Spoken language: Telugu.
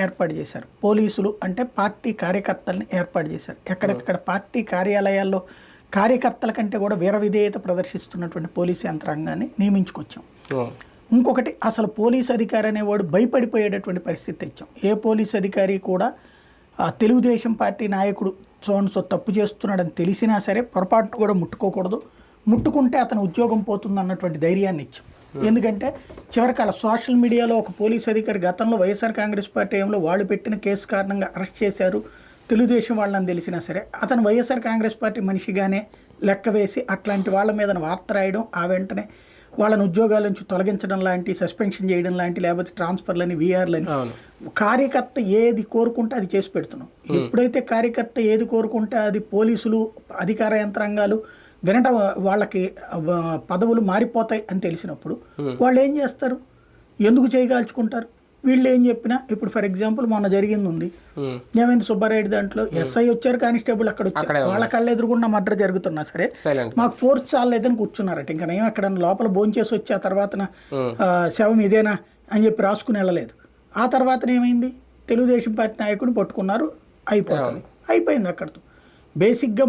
ఏర్పాటు చేశారు. పోలీసులు అంటే పార్టీ కార్యకర్తల్ని ఏర్పాటు చేశారు. ఎక్కడికక్కడ పార్టీ కార్యాలయాల్లో కార్యకర్తల కంటే కూడా వీర విధేయత ప్రదర్శిస్తున్నటువంటి పోలీసు యంత్రాంగాన్ని నియమించుకొచ్చాం. ఇంకొకటి, అసలు పోలీసు అధికారి అనేవాడు భయపడిపోయేటటువంటి పరిస్థితి తెచ్చాం. ఏ పోలీసు అధికారి కూడా తెలుగుదేశం పార్టీ నాయకుడు సో తప్పు చేస్తున్నాడని తెలిసినా సరే పొరపాటును కూడా ముట్టుకోకూడదు, ముట్టుకుంటే అతను ఉద్యోగం పోతుంది అన్నటువంటి ధైర్యాన్ని ఇచ్చాం. ఎందుకంటే చివరికి అలా సోషల్ మీడియాలో ఒక పోలీస్ అధికారి గతంలో వైఎస్ఆర్ కాంగ్రెస్ పార్టీ ఏమో వాళ్ళు పెట్టిన కేసు కారణంగా అరెస్ట్ చేశారు తెలుగుదేశం వాళ్ళని తెలిసినా సరే అతను వైఎస్ఆర్ కాంగ్రెస్ పార్టీ మనిషిగానే లెక్క వేసి అట్లాంటి వాళ్ళ మీద వార్త రాయడం, ఆ వెంటనే వాళ్ళని ఉద్యోగాల నుంచి తొలగించడం లాంటి, సస్పెన్షన్ చేయడం లాంటి, లేకపోతే ట్రాన్స్ఫర్లని, వీఆర్లని, కార్యకర్త ఏది కోరుకుంటే అది చేసి పెడుతున్నాం. ఎప్పుడైతే కార్యకర్త ఏది కోరుకుంటే అది పోలీసులు, అధికార యంత్రాంగాలు వినటం, వాళ్ళకి పదవులు మారిపోతాయి అని తెలిసినప్పుడు వాళ్ళు ఏం చేస్తారు, ఎందుకు చేయగాల్చుకుంటారు? వీళ్ళు ఏం చెప్పినా, ఇప్పుడు ఫర్ ఎగ్జాంపుల్ మొన్న జరిగింది ఉంది, ఏమైంది సుబ్బారెడ్డి దాంట్లో ఎస్ఐ వచ్చారు, కానిస్టేబుల్ అక్కడ వచ్చారు, వాళ్ళ కళ్ళ ఎదురుగుండా మర్డర్ జరుగుతున్నా సరే మాకు ఫోర్స్ చాలేదని కూర్చున్నారట. ఇంకా నేను అక్కడ లోపల భోంచేసి వచ్చి ఆ తర్వాత శవం ఇదేనా అని చెప్పి రాసుకుని వెళ్ళలేదు. ఆ తర్వాత ఏమైంది, తెలుగుదేశం పార్టీ నాయకుడిని పట్టుకున్నారు, అయిపోయింది అక్కడితో. బేసిక్గా